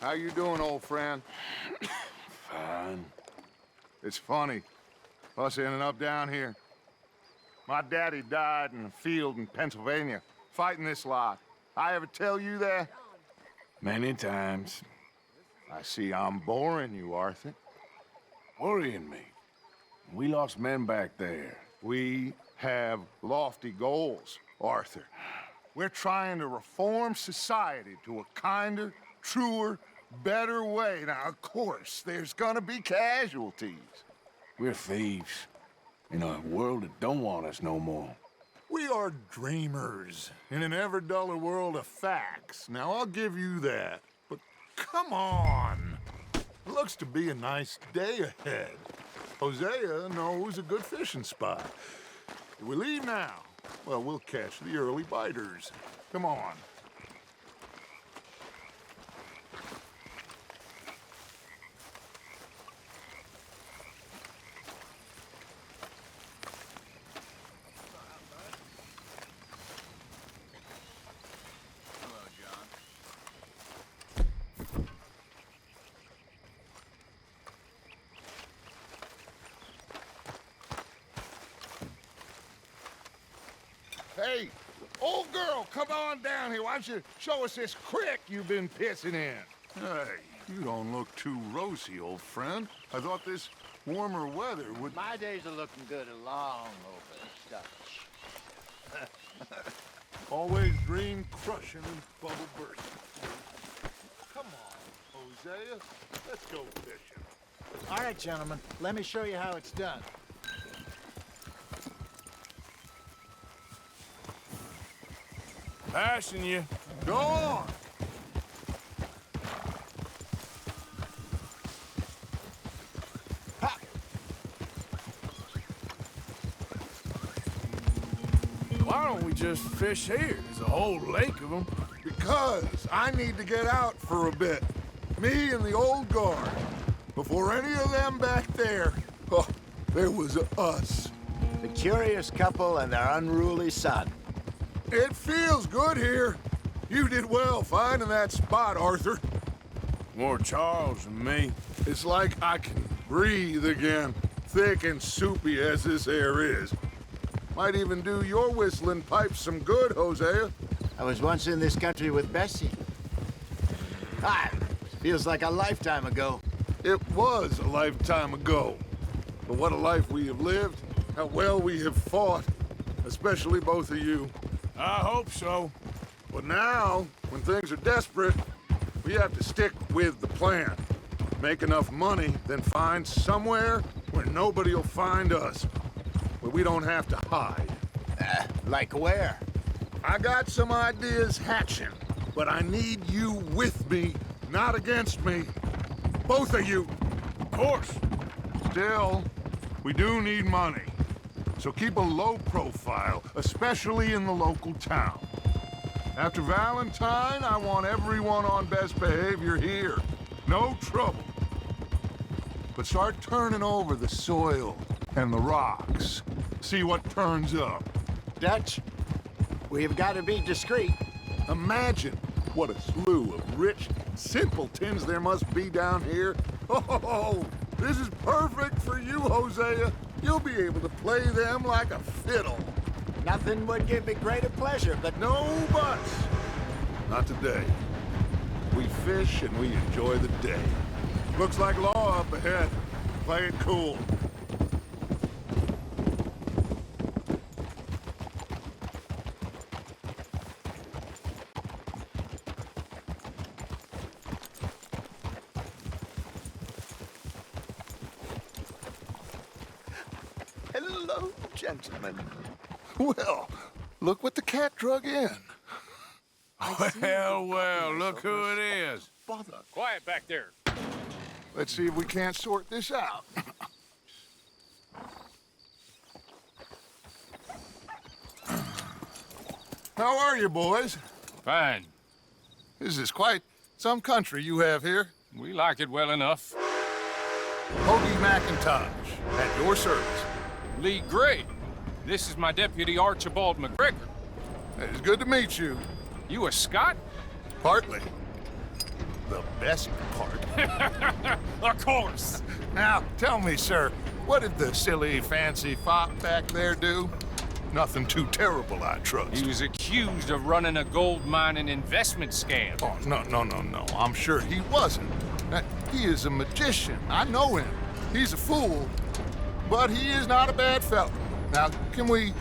How you doing, old friend? Fine. It's funny, us ending up down here. My daddy died in a field in Pennsylvania, fighting this lot. I ever tell you that? Many times. I see I'm boring you, Arthur. Worrying me. We lost men back there. We have lofty goals, Arthur. We're trying to reform society to a kinder, truer, better way. Now, of course, there's gonna be casualties. We're thieves. In a world that don't want us no more. We are dreamers in an ever duller world of facts. Now, I'll give you that. But come on. It looks to be a nice day ahead. Hosea knows a good fishing spot. If we leave now, well, we'll catch the early biters. Come on. Hey, old girl, come on down here. Why don't you show us this creek you've been pissing in? Hey, you don't look too rosy, old friend. I thought this warmer weather would... My days are looking good along over Dutch. Always dream crushing and bubble bursting. Come on, Hosea. Let's go fishing. All right, gentlemen, let me show you how it's done. Passing you. Go on. Why don't we just fish here? There's a whole lake of them. Because I need to get out for a bit. Me and the old guard. Before any of them back there, oh, there was us. The curious couple and their unruly son. It feels good here. You did well finding that spot, Arthur. More Charles than me. It's like I can breathe again, thick and soupy as this air is. Might even do your whistling pipes some good, Hosea. I was once in this country with Bessie. Feels like a lifetime ago. It was a lifetime ago. But what a life we have lived, how well we have fought, especially both of you. I hope so. But now, when things are desperate, we have to stick with the plan. Make enough money, then find somewhere where nobody will find us. Where we don't have to hide. Like where? I got some ideas hatching, but I need you with me, not against me. Both of you. Of course. Still, we do need money. So keep a low profile, especially in the local town. After Valentine, I want everyone on best behavior here. No trouble. But start turning over the soil and the rocks. See what turns up. Dutch, we've got to be discreet. Imagine what a slew of rich simpletons there must be down here. Oh, this is perfect for you, Hosea. You'll be able to play them like a fiddle. Nothing would give me greater pleasure, but No buts. Not today. We fish and we enjoy the day. Looks like law up ahead. Play it cool. Hello, gentlemen. Well, look what the cat drug in. Well, look who it is. Bother. Quiet back there. Let's see if we can't sort this out. How are you, boys? Fine. This is quite some country you have here. We like it well enough. Hoagie McIntosh, at your service. Lee Gray. This is my deputy Archibald McGregor. It's good to meet you. You a Scot? Partly. the best part. Of course. Now, tell me, sir, what did the silly, fancy fop back there do? Nothing too terrible, I trust. He was accused of running a gold mining investment scam. Oh, no. I'm sure he wasn't. He is a magician. I know him. He's a fool, but he is not a bad fellow. Now, can we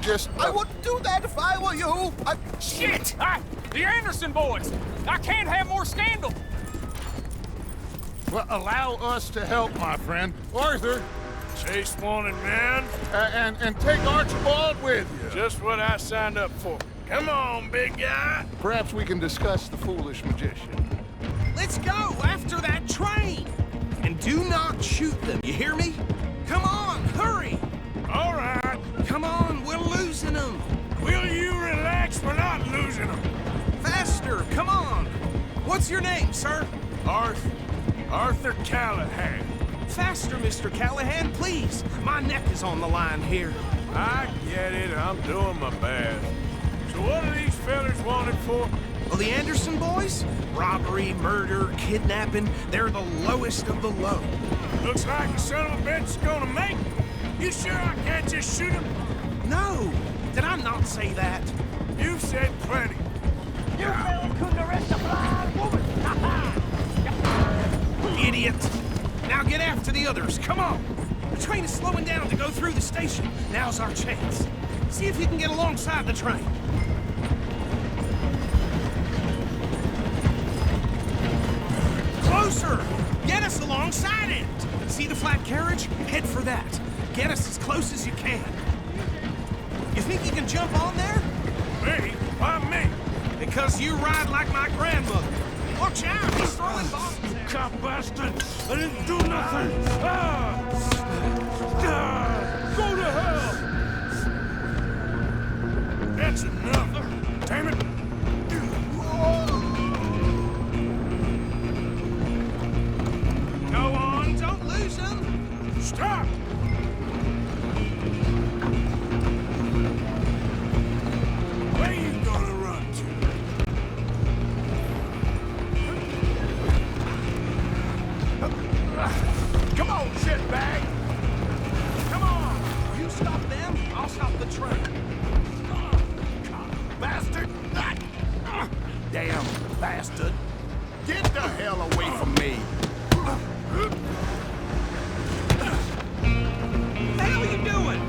just... I wouldn't do that if I were you. Shit! The Anderson boys! I can't have more scandal! Well, allow us to help, my friend. Arthur, Chase wanted, man. and take Archibald with you. Just what I signed up for. Come on, big guy. Perhaps we can discuss the foolish magician. Let's go after that train! And do not shoot them, you hear me? Come on, hurry! All right. Come on, we're losing them! Will you relax? We're not losing them. Faster, come on! What's your name, sir? Arthur Callahan. Faster, Mr. Callahan, please! My neck is on the line here. I get it. I'm doing my best. So what are these fellas wanted for? Well, the Anderson boys? Robbery, murder, kidnapping, they're the lowest of the low. Looks like the son of a bitch is gonna make it. You sure I can't just shoot him? No! Did I not say that? You've said plenty. You really couldn't arrest a blind woman. Idiot! Now get after the others, come on! The train is slowing down to go through the station. Now's our chance. See if you can get alongside the train. Closer! Get us alongside it! See the flat carriage? Head for that. Get us as close as you can. You think you can jump on there? Me? Why me? Because you ride like my grandmother. Watch out, he's throwing bombs. Cop bastard! I didn't do nothing! Go to hell! That's enough! Damn it! Go on, don't lose him! Stop! Where you gonna run to? Come on, shitbag! Come on! You stop them, I'll stop the train. Bastard! Damn bastard. Get the hell away from me! What the hell are you doing?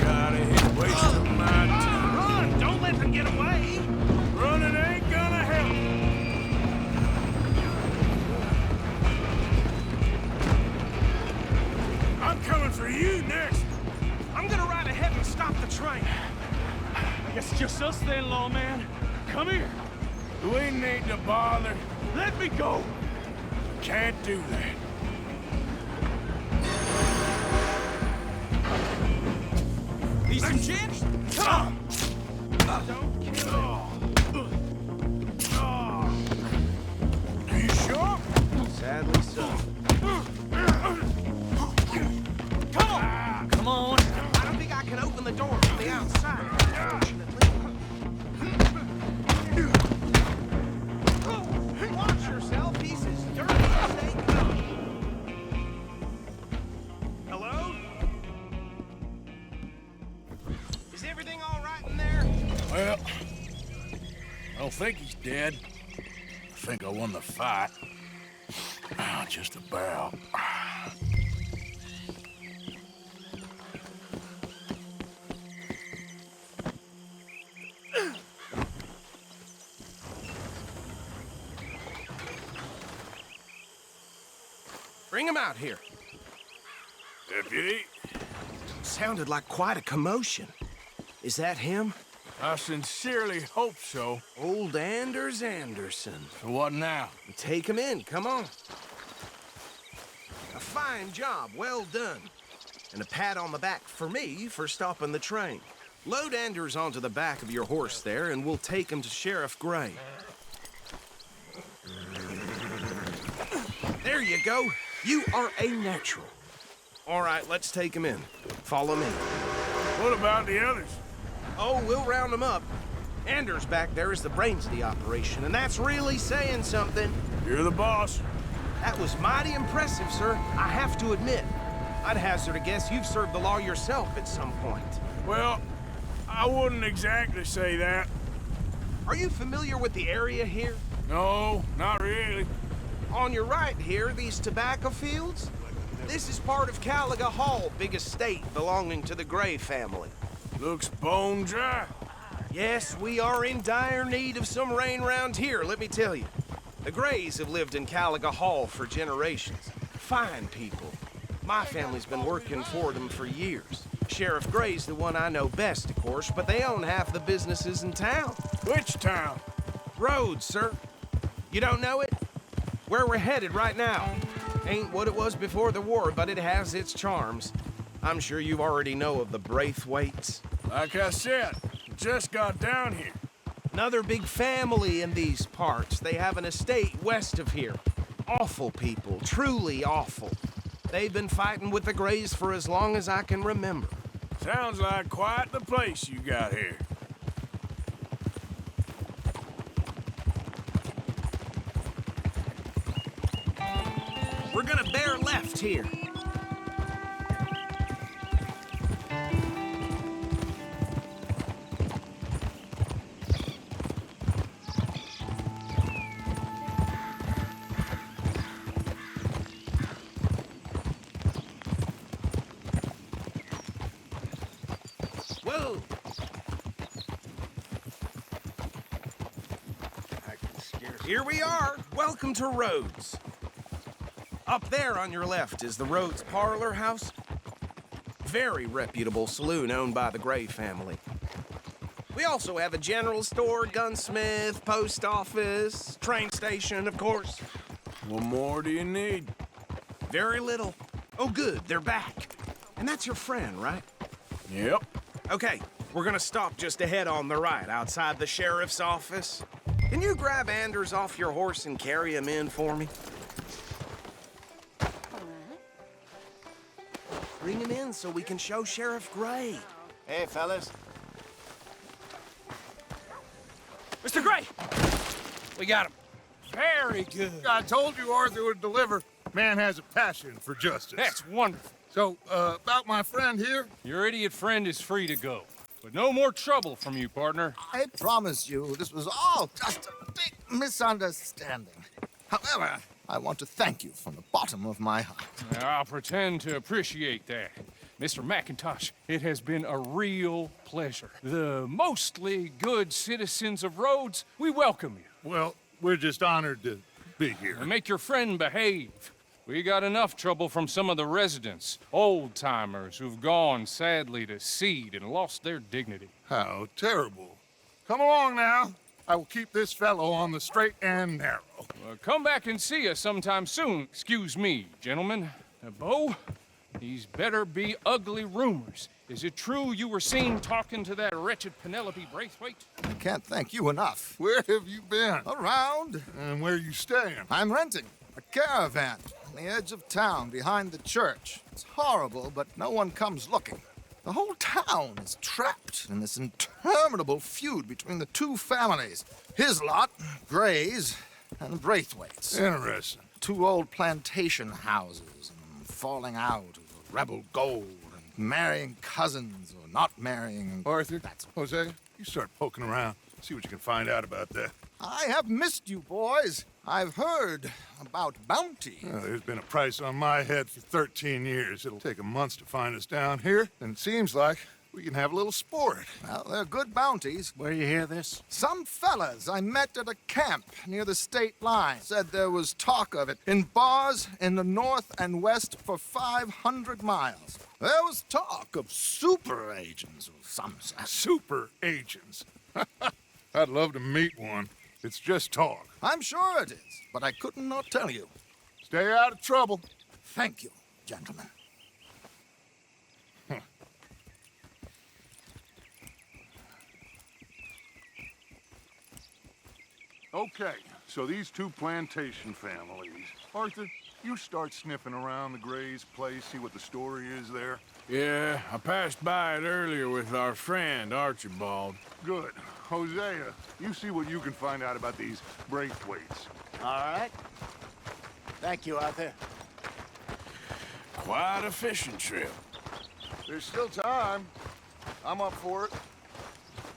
Gotta hit wasting my time. Run! Don't let them get away! Running ain't gonna help. I'm coming for you next. I'm gonna ride ahead and stop the train. I guess it's just us then, lawman. Come here. We need to bother. Let me go. Can't do that. Need some gin? Come on! Don't kill Are you sure? him. Sadly so. Come on. I don't think I can open the door from the outside, unfortunately. Watch yourself, he's as dirty as they come. Hello? Is everything all right in there? Well, I don't think he's dead. I think I won the fight. Just about. Bring him out here. Deputy, Sounded like quite a commotion. Is that him? I sincerely hope so. Old Anders Anderson. So what now? Take him in, come on. A fine job, well done. And a pat on the back for me for stopping the train. Load Anders onto the back of your horse there, and we'll take him to Sheriff Gray. There you go. You are a natural. All right, let's take him in. Follow me. What about the others? Oh, we'll round them up. Anders back there is the brains of the operation, and that's really saying something. You're the boss. That was mighty impressive, sir. I have to admit. I'd hazard a guess you've served the law yourself at some point. Well, I wouldn't exactly say that. Are you familiar with the area here? No, not really. On your right here, these tobacco fields? This is part of Caliga Hall, big estate belonging to the Gray family. Looks bone dry. Yes, we are in dire need of some rain round here, let me tell you. The Grays have lived in Caliga Hall for generations. Fine people. My family's been working for them for years. Sheriff Gray's the one I know best, of course, but they own half the businesses in town. Which town? Rhodes, sir. You don't know it? Where we're headed right now. Ain't what it was before the war, but it has its charms. I'm sure you already know of the Braithwaites. Like I said, just got down here. Another big family in these parts. They have an estate west of here. Awful people, truly awful. They've been fighting with the Grays for as long as I can remember. Sounds like quite the place you got here. We're gonna bear left here. Whoa! Here we are. Welcome to Rhodes. Up there on your left is the Rhodes Parlor House. Very reputable saloon owned by the Gray family. We also have a general store, gunsmith, post office, train station, of course. What more do you need? Very little. Oh, good, they're back. And that's your friend, right? Yep. Okay, we're gonna stop just ahead on the right, outside the sheriff's office. Can you grab Anders off your horse and carry him in for me? Bring him in so we can show Sheriff Gray. Hey, fellas. Mr. Gray! We got him. Very good. I told you Arthur would deliver. Man has a passion for justice. That's wonderful. So, about my friend here? Your idiot friend is free to go. But no more trouble from you, partner. I promise you, this was all just a big misunderstanding. However, I want to thank you from the bottom of my heart. I'll pretend to appreciate that. Mr. McIntosh, it has been a real pleasure. The mostly good citizens of Rhodes, we welcome you. Well, we're just honored to be here. And make your friend behave. We got enough trouble from some of the residents, old-timers who've gone, sadly, to seed and lost their dignity. How terrible. Come along now. I will keep this fellow on the straight and narrow. Come back and see us sometime soon. Excuse me, gentlemen. Bo, these better be ugly rumors. Is it true you were seen talking to that wretched Penelope Braithwaite? I can't thank you enough. Where have you been? Around, And where you staying? I'm renting a caravan on the edge of town behind the church. It's horrible, but no one comes looking. The whole town is trapped in this interminable feud between the two families. His lot, Gray's, and Braithwaite's. Interesting. Two old plantation houses, and falling out over rebel gold, and marrying cousins or not marrying. Arthur, That's Jose, you start poking around. See what you can find out about that. I have missed you, boys. I've heard about bounty. Well, there's been a price on my head for 13 years. It'll take 'em months to find us down here, and it seems like we can have a little sport. Well, they're good bounties. Where you hear this? Some fellas I met at a camp near the state line said there was talk of it in bars in the north and west for 500 miles. There was talk of super agents of some sort. Super agents. I'd love to meet one. It's just talk. I'm sure it is, but I couldn't not tell you. Stay out of trouble. Thank you, gentlemen. Okay, so these two plantation families. Arthur, you start sniffing around the Gray's place, see what the story is there? Yeah, I passed by it earlier with our friend, Archibald. Good. Hosea, you see what you can find out about these Braithwaites. All right. Thank you, Arthur. Quite a fishing trip. There's still time. I'm up for it.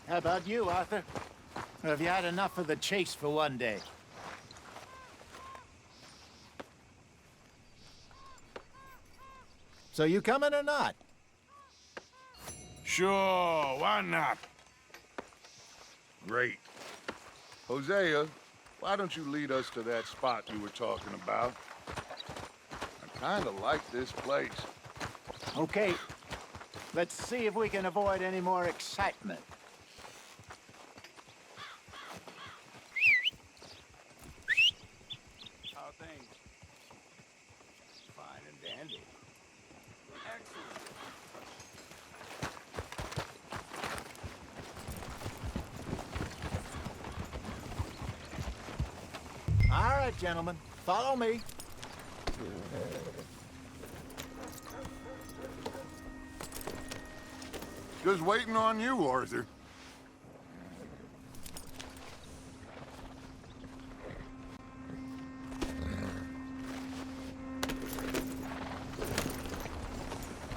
How about you, Arthur? Or have you had enough of the chase for one day? So you coming or not? Sure, why not? Great. Hosea, why don't you lead us to that spot you were talking about? I kinda like this place. Okay. Let's see if we can avoid any more excitement. How are things? Fine and dandy. Excellent. All right, gentlemen. Follow me. Just waiting on you, Arthur.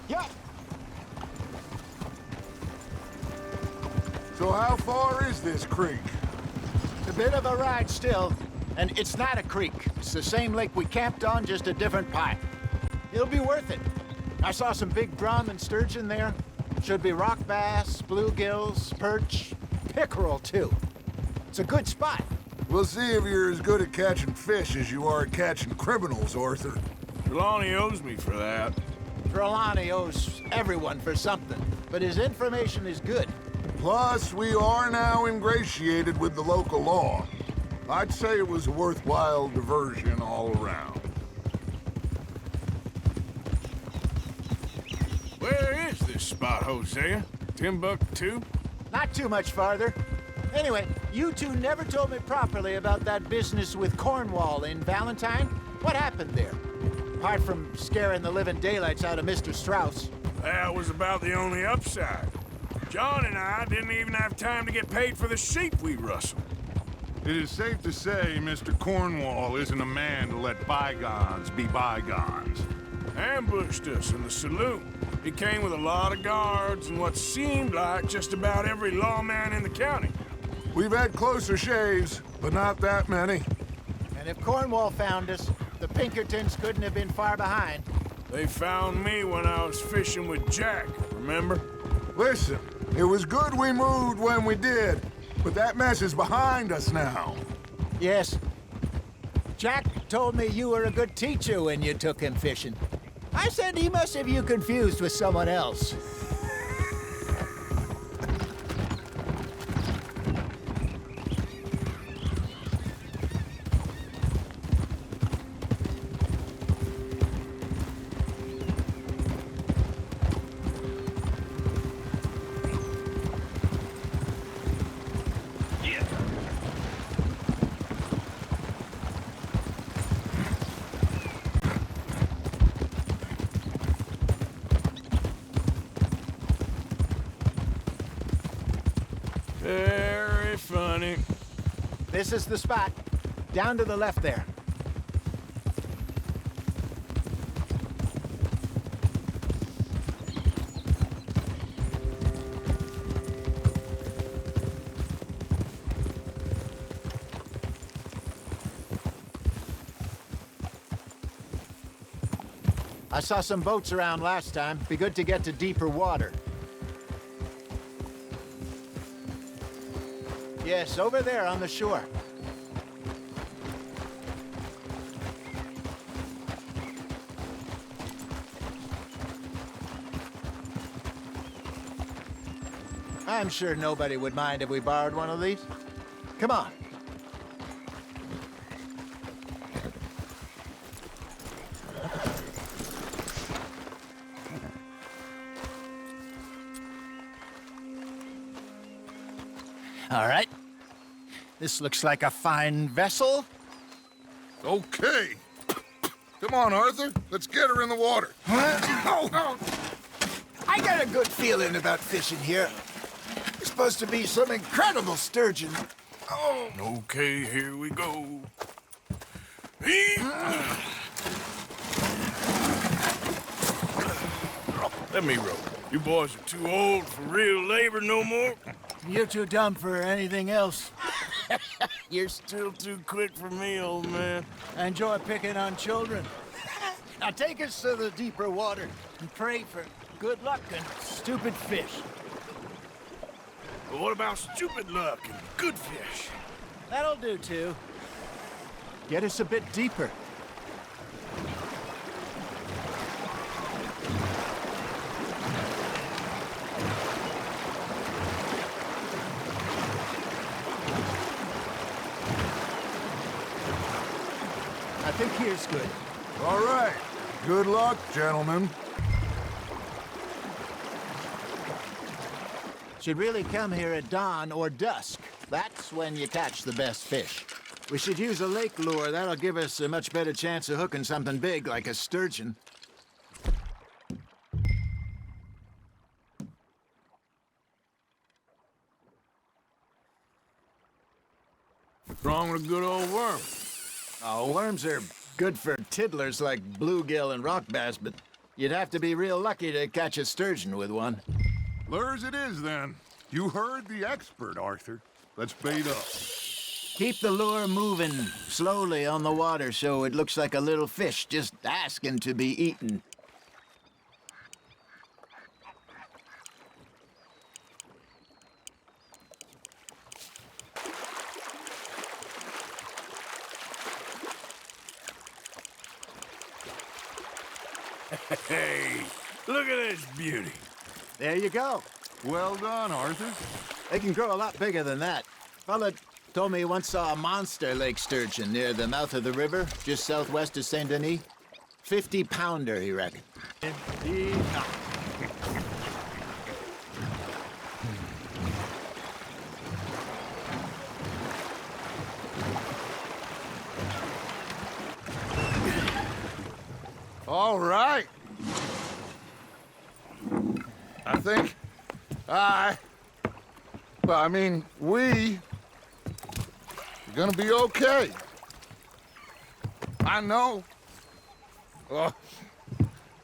Yeah. So how far is this creek? It's a bit of a ride still, and it's not a creek. It's the same lake we camped on, just a different pipe. It'll be worth it. I saw some big drum and sturgeon there. Should be rock bass, bluegills, perch, pickerel too. It's a good spot. We'll see if you're as good at catching fish as you are at catching criminals, Arthur. Trelawney owes me for that. Trelawney owes everyone for something, but his information is good. Plus, we are now ingratiated with the local law. I'd say it was a worthwhile diversion all around. Where is this spot, Hosea? Timbuktu? Not too much farther. Anyway, you two never told me properly about that business with Cornwall in Valentine. What happened there? Apart from scaring the living daylights out of Mr. Strauss. That was about the only upside. John and I didn't even have time to get paid for the sheep we rustled. It is safe to say Mr. Cornwall isn't a man to let bygones be bygones. Ambushed us in the saloon. He came with a lot of guards and what seemed like just about every lawman in the county. We've had closer shaves, but not that many. And if Cornwall found us, the Pinkertons couldn't have been far behind. They found me when I was fishing with Jack, remember? Listen, it was good we moved when we did, but that mess is behind us now. Yes. Jack told me you were a good teacher when you took him fishing. I said he must have you confused with someone else. Very funny. This is the spot. Down to the left there. I saw some boats around last time. Be good to get to deeper water. Yes, over there on the shore. I'm sure nobody would mind if we borrowed one of these. Come on. All right. This looks like a fine vessel. Okay. Come on, Arthur. Let's get her in the water. Oh, I got a good feeling about fishing here. It's supposed to be some incredible sturgeon. Oh, Okay, here we go. Let me row. You boys are too old for real labor no more. you're too dumb for anything else. You're still too quick for me, old man. I enjoy picking on children. Now take us to the deeper water and pray for good luck and stupid fish. But what about stupid luck and good fish? That'll do, too. Get us a bit deeper. I think here's good. All right. Good luck, gentlemen. Should really come here at dawn or dusk. That's when you catch the best fish. We should use a lake lure. That'll give us a much better chance of hooking something big like a sturgeon. What's wrong with a good old worm? Oh, worms are good for tiddlers like bluegill and rock bass, but you'd have to be real lucky to catch a sturgeon with one. Lures it is, then. You heard the expert, Arthur. Let's bait up. Keep the lure moving slowly on the water so it looks like a little fish just asking to be eaten. Hey, look at this beauty. There you go. Well done, Arthur. They can grow a lot bigger than that. Fella told me he once saw a monster lake sturgeon near the mouth of the river, just southwest of Saint Denis. 50-pounder, he reckoned. All right. I think we are gonna be okay. I know. Oh,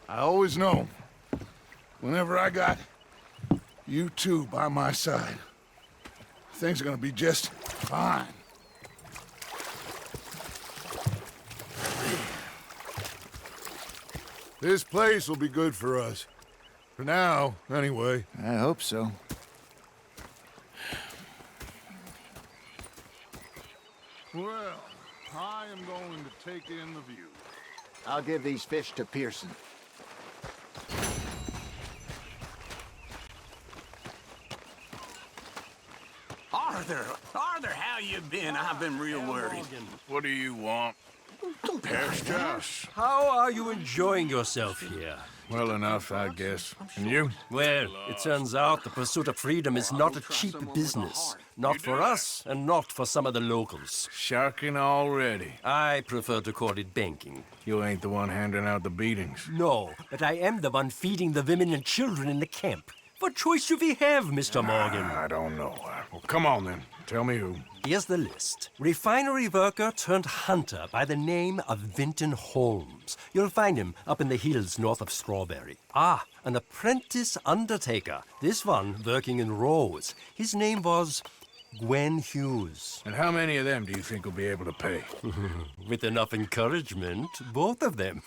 I always know. Whenever I got you two by my side, things are gonna be just fine. This place will be good for us. For now, anyway. I hope so. Well, I am going to take in the view. I'll give these fish to Pearson. Arthur, how you been? I've been real worried. What do you want? Past us. How are you enjoying yourself here? Well enough, I guess. And you? Well, it turns out the pursuit of freedom is not a cheap business. Not for us, and not for some of the locals. Sharking already. I prefer to call it banking. You ain't the one handing out the beatings. No, but I am the one feeding the women and children in the camp. What choice do we have, Mr. Morgan? I don't know. Well, come on then. Tell me who. Here's the list. Refinery worker turned hunter by the name of Vinton Holmes. You'll find him up in the hills north of Strawberry. Ah, an apprentice undertaker. This one working in Rose. His name was Gwen Hughes. And how many of them do you think will be able to pay? With enough encouragement, both of them.